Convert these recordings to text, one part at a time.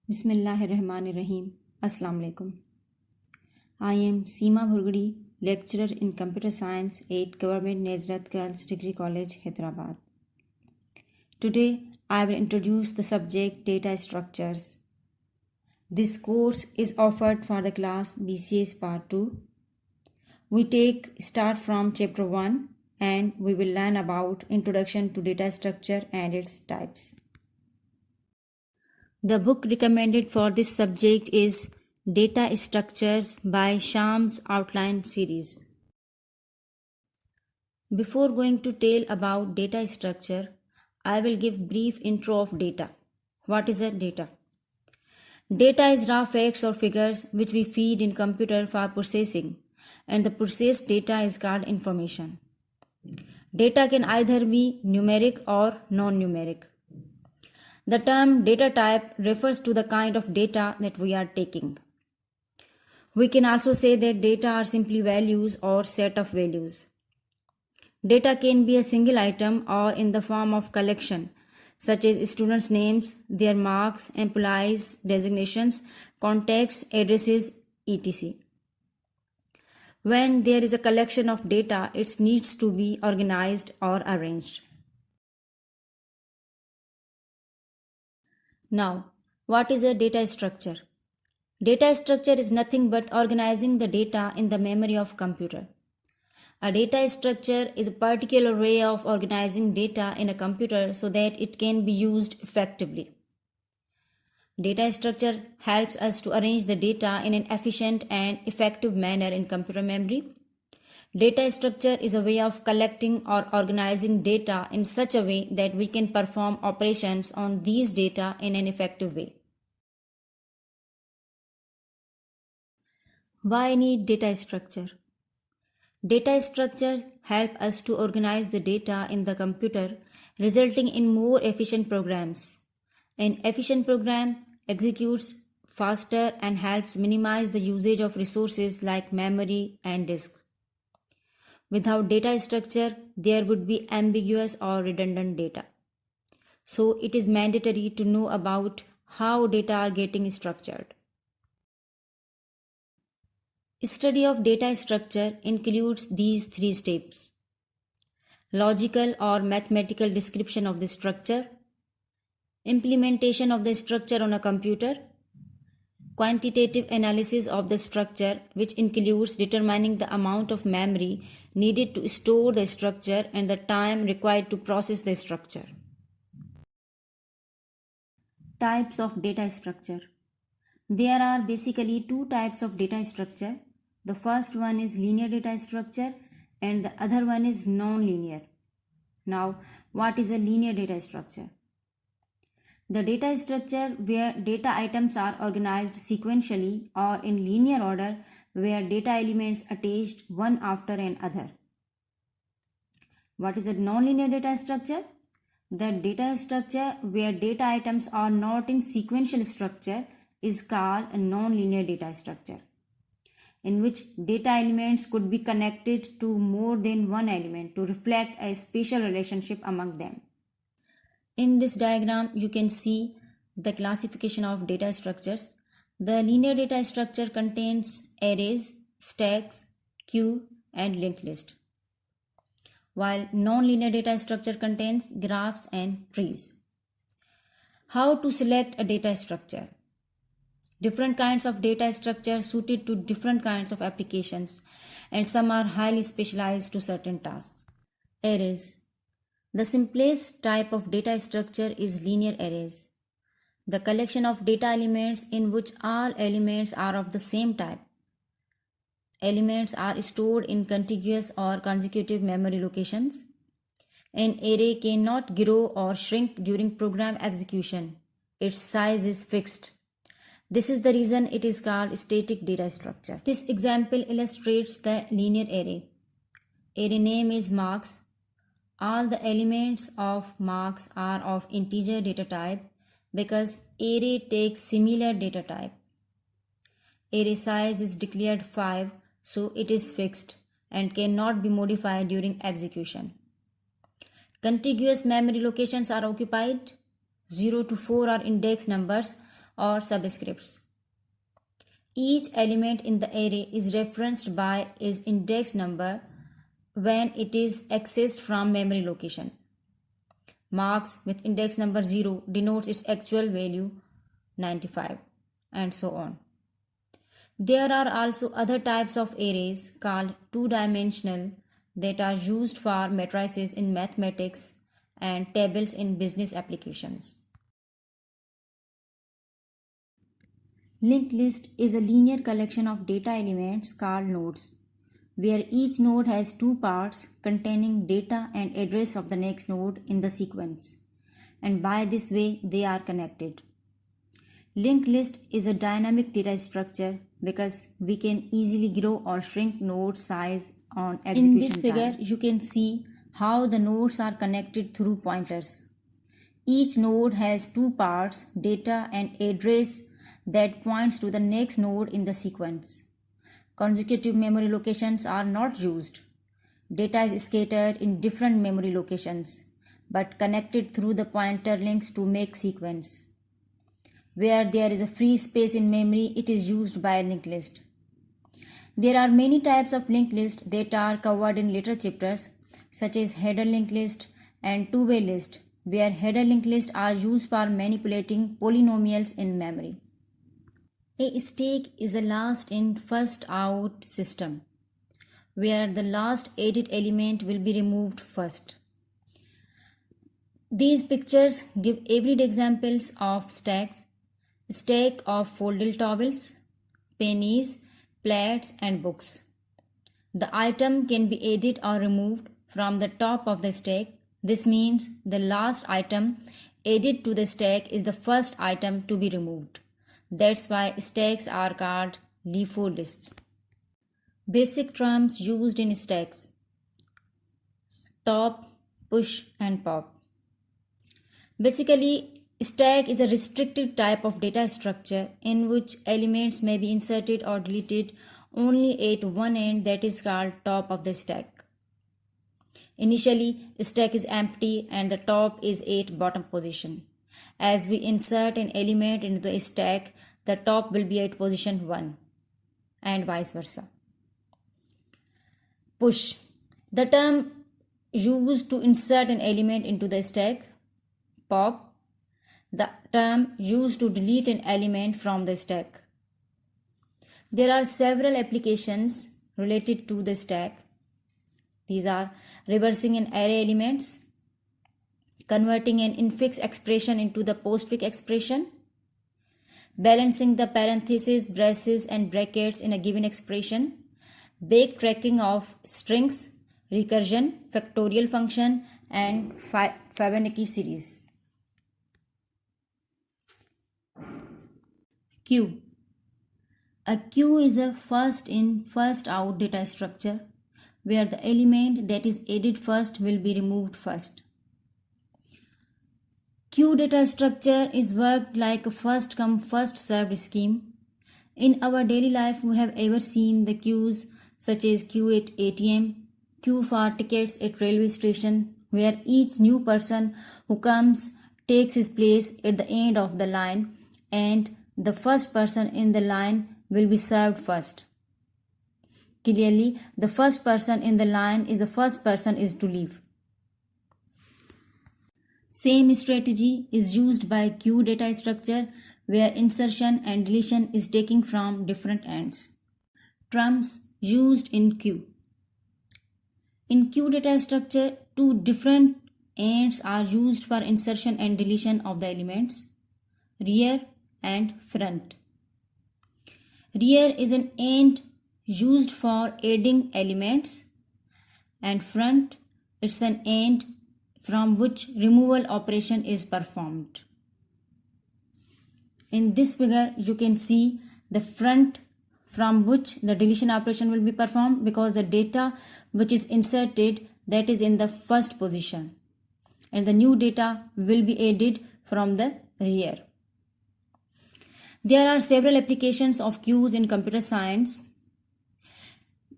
Bismillahirrahmanirrahim. Assalamu alaikum. I am Seema Bhurgudi, lecturer in computer science at Government Nazrat Girls Degree College, Hyderabad. Today, I will introduce the subject data structures. This course is offered for the class BCS Part 2. We start from chapter 1 and we will learn about introduction to data structure and its types. The book recommended for this subject is Data Structures by Shams Outline Series. Before going to tell about data structure, I will give brief intro of data. What is a data? Data is raw facts or figures which we feed in computer for processing, and the processed data is called information. Data can either be numeric or non-numeric. The term data type refers to the kind of data that we are taking. We can also say that data are simply values or set of values. Data can be a single item or in the form of collection, such as students' names, their marks, employees' designations, contacts, addresses, etc. When there is a collection of data, it needs to be organized or arranged. Now, what is a data structure? Data structure is nothing but organizing the data in the memory of computer. A data structure is a particular way of organizing data in a computer so that it can be used effectively. Data structure helps us to arrange the data in an efficient and effective manner in computer memory. Data structure is a way of collecting or organizing data in such a way that we can perform operations on these data in an effective way. Why need data structure? Data structures help us to organize the data in the computer, resulting in more efficient programs. An efficient program executes faster and helps minimize the usage of resources like memory and disks. Without data structure, there would be ambiguous or redundant data. So it is mandatory to know about how data are getting structured. Study of data structure includes these 3 steps: logical or mathematical description of the structure, implementation of the structure on a computer, quantitative analysis of the structure, which includes determining the amount of memory needed to store the structure and the time required to process the structure. Types of data structure. There are basically 2 types of data structure. The first one is linear data structure and the other one is non-linear. Now, what is a linear data structure? The data structure where data items are organized sequentially or in linear order where data elements attached one after another. What is a non-linear data structure? The data structure where data items are not in sequential structure is called a non-linear data structure, in which data elements could be connected to more than one element to reflect a spatial relationship among them. In this diagram, you can see the classification of data structures. The linear data structure contains arrays, stacks, queue, and linked list, while non-linear data structure contains graphs and trees. How to select a data structure? Different kinds of data structure suited to different kinds of applications, and some are highly specialized to certain tasks. Arrays. The simplest type of data structure is linear arrays, the collection of data elements in which all elements are of the same type. Elements are stored in contiguous or consecutive memory locations. An array cannot grow or shrink during program execution. Its size is fixed. This is the reason it is called static data structure. This example illustrates the linear array. Array name is marks. All the elements of marks are of integer data type because array takes similar data type. Array size is declared 5, so it is fixed and cannot be modified during execution. Contiguous memory locations are occupied. 0 to 4 are index numbers or subscripts. Each element in the array is referenced by its index number when it is accessed from memory location. Marks with index number 0 denotes its actual value 95, and so on. There are also other types of arrays called two-dimensional that are used for matrices in mathematics and tables in business applications. Linked list is a linear collection of data elements called nodes, where each node has two parts containing data and address of the next node in the sequence, and by this way they are connected. Linked list is a dynamic data structure because we can easily grow or shrink node size on execution. In this figure, you can see how the nodes are connected through pointers. Each node has two parts, data and address, that points to the next node in the sequence. Consecutive memory locations are not used. Data is scattered in different memory locations, but connected through the pointer links to make sequence. Where there is a free space in memory, it is used by a linked list. There are many types of linked list that are covered in later chapters, such as header linked list and two-way list, where header linked lists are used for manipulating polynomials in memory. A stack is a last in first out system, where the last added element will be removed first. These pictures give everyday examples of stacks: stack of folded towels, pennies, plates, and books. The item can be added or removed from the top of the stack. This means the last item added to the stack is the first item to be removed. That's why stacks are called LIFO lists. Basic terms used in stacks: top, push, and pop. Basically, stack is a restricted type of data structure in which elements may be inserted or deleted only at one end, that is called top of the stack. Initially, stack is empty and the top is at bottom position. As we insert an element into the stack, the top will be at position 1 and vice versa. Push. The term used to insert an element into the stack. Pop. The term used to delete an element from the stack. There are several applications related to the stack. These are reversing an array elements, converting an infix expression into the postfix expression, balancing the parentheses, braces, and brackets in a given expression, backtracking of strings, recursion, factorial function, and Fibonacci series. Queue. A queue is a first in, first out data structure where the element that is added first will be removed first. Queue data structure is worked like a first come first served scheme. In our daily life, we have ever seen the queues such as queue at ATM, queue for tickets at railway station, where each new person who comes takes his place at the end of the line and the first person in the line will be served first. Clearly, the first person in the line is the first person is to leave. Same strategy is used by queue data structure where insertion and deletion is taken from different ends. Terms used in queue. In queue data structure, two different ends are used for insertion and deletion of the elements: rear and front. Rear is an end used for adding elements, and front, it's an end from which removal operation is performed. In this figure, you can see the front from which the deletion operation will be performed because the data which is inserted, that is in the first position, and the new data will be added from the rear. There are several applications of queues in computer science.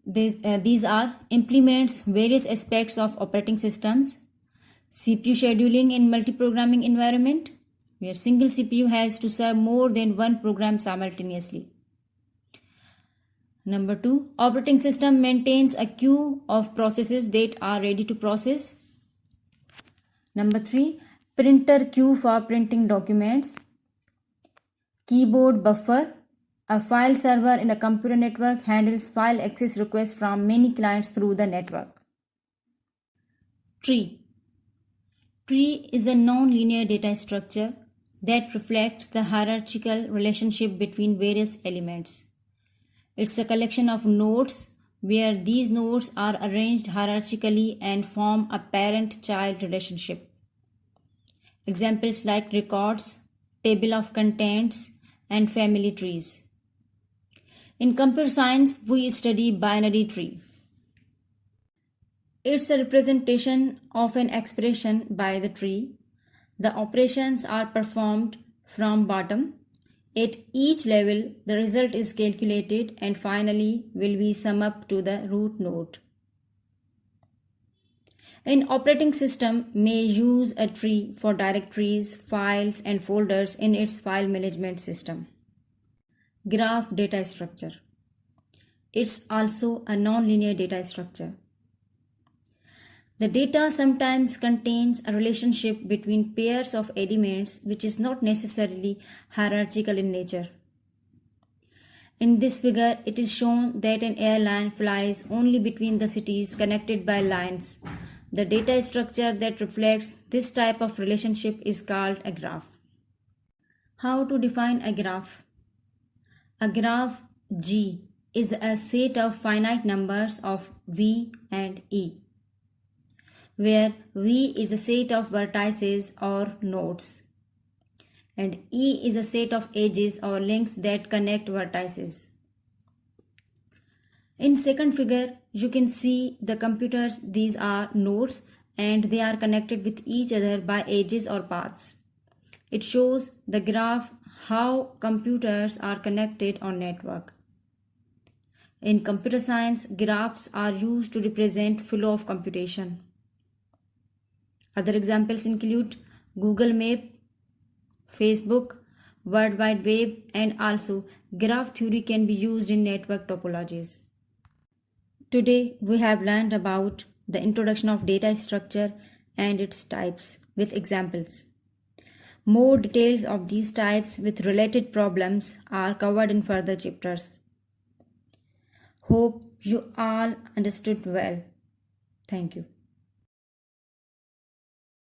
These are implements various aspects of operating systems, CPU scheduling in multiprogramming environment, where single CPU has to serve more than one program simultaneously. Number 2, operating system maintains a queue of processes that are ready to process. Number 3, printer queue for printing documents. Keyboard buffer. A file server in a computer network handles file access requests from many clients through the network. Tree. Tree is a non-linear data structure that reflects the hierarchical relationship between various elements. It's a collection of nodes where these nodes are arranged hierarchically and form a parent-child relationship. Examples like records, table of contents, and family trees. In computer science, we study binary tree. It's a representation of an expression by the tree. The operations are performed from bottom. At each level, the result is calculated and finally will be sum up to the root node. An operating system may use a tree for directories, files, and folders in its file management system. Graph data structure. It's also a non-linear data structure. The data sometimes contains a relationship between pairs of elements which is not necessarily hierarchical in nature. In this figure, it is shown that an airline flies only between the cities connected by lines. The data structure that reflects this type of relationship is called a graph. How to define a graph? A graph G is a set of finite numbers of V and E, where V is a set of vertices or nodes, and E is a set of edges or links that connect vertices. In second figure, you can see the computers. These are nodes and they are connected with each other by edges or paths. It shows the graph how computers are connected on network. In computer science, graphs are used to represent flow of computation. Other examples include Google Map, Facebook, World Wide Web, and also graph theory can be used in network topologies. Today, we have learned about the introduction of data structure and its types with examples. More details of these types with related problems are covered in further chapters. Hope you all understood well. Thank you.